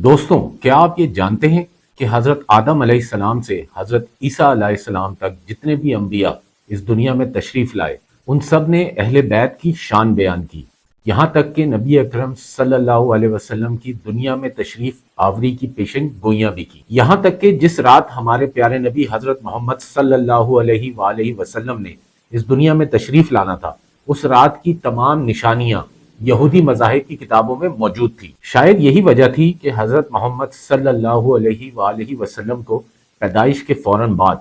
دوستوں، کیا آپ یہ جانتے ہیں کہ حضرت آدم علیہ السلام سے حضرت عیسیٰ علیہ السلام تک جتنے بھی انبیاء اس دنیا میں تشریف لائے ان سب نے اہل بیت کی شان بیان کی، یہاں تک کہ نبی اکرم صلی اللہ علیہ وسلم کی دنیا میں تشریف آوری کی پیشن گوئیاں بھی کی، یہاں تک کہ جس رات ہمارے پیارے نبی حضرت محمد صلی اللہ علیہ وآلہ وسلم نے اس دنیا میں تشریف لانا تھا، اس رات کی تمام نشانیاں یہودی مذاہب کی کتابوں میں موجود تھی۔ شاید یہی وجہ تھی کہ حضرت محمد صلی اللہ علیہ وآلہ وسلم کو پیدائش کے فوراً بعد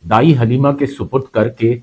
دائی حلیمہ کے سپرد کر کے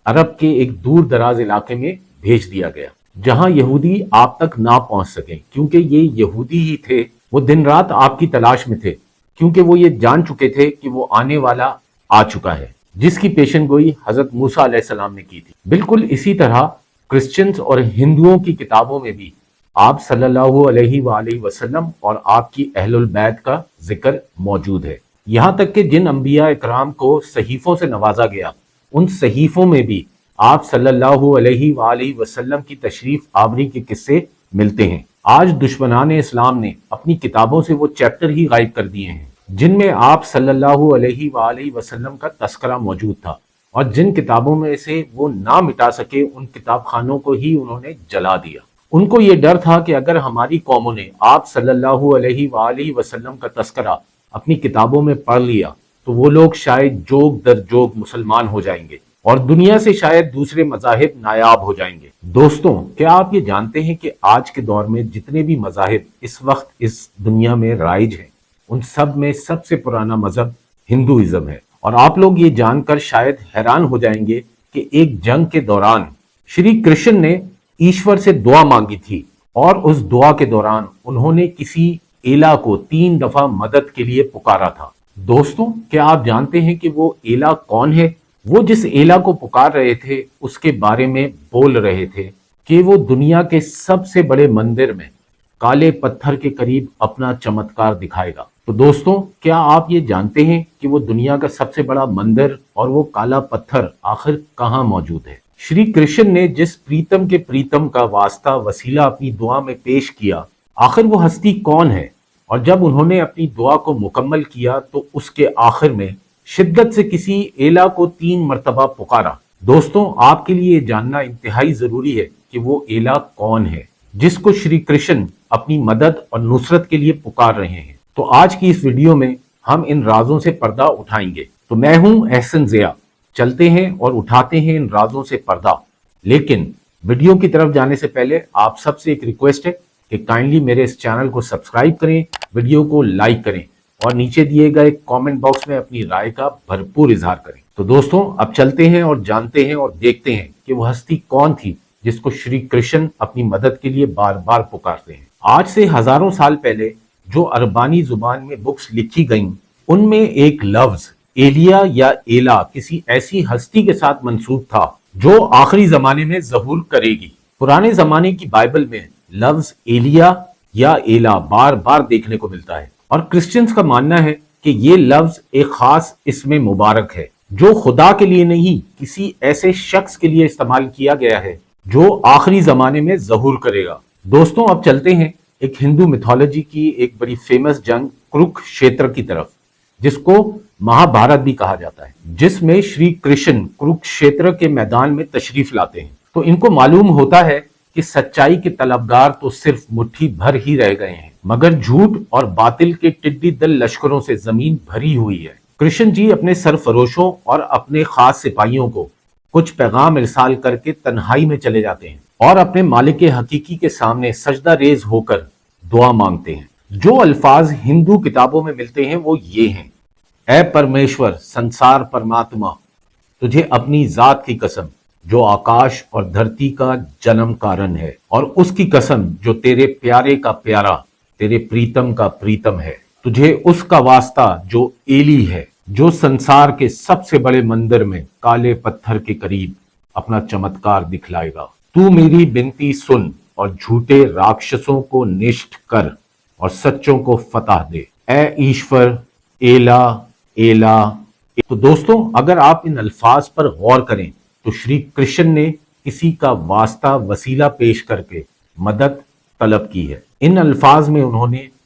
عرب کے ایک دور دراز علاقے میں بھیج دیا گیا، جہاں یہودی آپ تک نہ پہنچ سکیں، کیونکہ یہ یہودی ہی تھے، وہ دن رات آپ کی تلاش میں تھے، کیونکہ وہ یہ جان چکے تھے کہ وہ آنے والا آ چکا ہے، جس کی پیشن گوئی حضرت موسیٰ علیہ السلام نے کی تھی۔ بالکل اسی طرح کرسچنز اور ہندوؤں کی کتابوں میں بھی آپ صلی اللہ علیہ وآلہ وسلم اور آپ کی اہل البیت کا ذکر موجود ہے، یہاں تک کہ جن انبیاء اکرام کو صحیفوں سے نوازا گیا ان صحیفوں میں بھی آپ صلی اللہ علیہ وآلہ وسلم کی تشریف آوری کے قصے ملتے ہیں۔ آج دشمنان اسلام نے اپنی کتابوں سے وہ چیپٹر ہی غائب کر دیے ہیں جن میں آپ صلی اللہ علیہ وآلہ وسلم کا تذکرہ موجود تھا، اور جن کتابوں میں سے وہ نہ مٹا سکے ان کتاب خانوں کو ہی انہوں نے جلا دیا۔ ان کو یہ ڈر تھا کہ اگر ہماری قوموں نے آپ صلی اللہ علیہ وآلہ وسلم کا تذکرہ اپنی کتابوں میں پڑھ لیا تو وہ لوگ شاید جوگ در جوگ مسلمان ہو جائیں گے اور دنیا سے شاید دوسرے مذاہب نایاب ہو جائیں گے۔ دوستوں، کیا آپ یہ جانتے ہیں کہ آج کے دور میں جتنے بھی مذاہب اس وقت اس دنیا میں رائج ہیں ان سب میں سب سے پرانا مذہب ہندوازم ہے؟ اور آپ لوگ یہ جان کر شاید حیران ہو جائیں گے کہ ایک جنگ کے دوران شری کرشن نے ایشور سے دعا مانگی تھی، اور اس دعا کے دوران انہوں نے کسی الہ کو 3 دفعہ مدد کے لیے پکارا تھا۔ دوستوں، کیا آپ جانتے ہیں کہ وہ الہ کون ہے؟ وہ جس الہ کو پکار رہے تھے اس کے بارے میں بول رہے تھے کہ وہ دنیا کے سب سے بڑے مندر میں کالے پتھر کے قریب اپنا چمتکار دکھائے گا۔ تو دوستوں، کیا آپ یہ جانتے ہیں کہ وہ دنیا کا سب سے بڑا مندر اور وہ کالا پتھر آخر کہاں موجود ہے؟ شری کرشن نے جس پریتم کے پریتم کا واسطہ وسیلہ اپنی دعا میں پیش کیا، آخر وہ ہستی کون ہے؟ اور جب انہوں نے اپنی دعا کو مکمل کیا تو اس کے آخر میں شدت سے کسی الہ کو 3 مرتبہ پکارا۔ دوستوں، آپ کے لیے یہ جاننا انتہائی ضروری ہے کہ وہ الہ کون ہے جس کو شری کرشن اپنی مدد اور نصرت کے لیے پکار رہے ہیں۔ تو آج کی اس ویڈیو میں ہم ان رازوں سے پردہ اٹھائیں گے۔ تو میں ہوں احسن ضیاء، چلتے ہیں اور اٹھاتے ہیں ان رازوں سے پردہ۔ لیکن ویڈیو کی طرف جانے سے پہلے آپ سب سے ایک ریکویسٹ ہے کہ کائنڈلی میرے اس چینل کو سبسکرائب کریں، ویڈیو کو لائک کریں اور نیچے دیے گئے کامنٹ باکس میں اپنی رائے کا بھرپور اظہار کریں۔ تو دوستوں، اب چلتے ہیں اور جانتے ہیں اور دیکھتے ہیں کہ وہ ہستی کون تھی جس کو شری کرشن اپنی مدد کے لیے بار بار پکارتے ہیں۔ آج سے ہزاروں سال پہلے جو عربانی زبان میں بکس لکھی گئیں ان میں ایک لفظ ایلیا یا ایلا کسی ایسی ہستی کے ساتھ منسوب تھا جو آخری زمانے میں ظہور کرے گی۔ پرانے زمانے کی بائبل میں لفظ ایلیا یا ایلا بار بار دیکھنے کو ملتا ہے، اور کرسچنز کا ماننا ہے کہ یہ لفظ ایک خاص اسم مبارک ہے جو خدا کے لیے نہیں کسی ایسے شخص کے لیے استعمال کیا گیا ہے جو آخری زمانے میں ظہور کرے گا۔ دوستوں، اب چلتے ہیں ایک ہندو میتھولوجی کی ایک بڑی فیمس جنگ کروکشیتر کی طرف، جس کو مہا بھارت بھی کہا جاتا ہے، جس میں شری کرشن کروکشیتر کے میدان میں تشریف لاتے ہیں۔ تو ان کو معلوم ہوتا ہے کہ سچائی کے طلبگار تو صرف مٹھی بھر ہی رہ گئے ہیں، مگر جھوٹ اور باطل کے ٹڈی دل لشکروں سے زمین بھری ہوئی ہے۔ کرشن جی اپنے سرفروشوں اور اپنے خاص سپاہیوں کو کچھ پیغام ارسال کر کے تنہائی میں چلے جاتے ہیں اور اپنے مالک حقیقی کے سامنے سجدہ ریز ہو کر دعا مانگتے ہیں۔ جو الفاظ ہندو کتابوں میں ملتے ہیں وہ یہ ہیں: اے پرمیشور سنسار پرماتما، تجھے اپنی ذات کی قسم جو آکاش اور دھرتی کا جنم کارن ہے، اور اس کی قسم جو تیرے پیارے کا پیارا، تیرے پریتم کا پریتم ہے، تجھے اس کا واسطہ جو ایلی ہے، جو سنسار کے سب سے بڑے مندر میں کالے پتھر کے قریب اپنا چمتکار دکھلائے گا۔ تو میری بنتی سن اور جھوٹے راکشسوں کو نشٹ کر اور سچوں کو فتح دے، اے ایشور ایلا ایلا۔ تو دوستوں، اگر آپ ان الفاظ پر غور کریں تو شری کرشن نے کسی کا واسطہ وسیلہ پیش کر کے مدد طلب کی ہے۔ ان الفاظ میں انہوں نے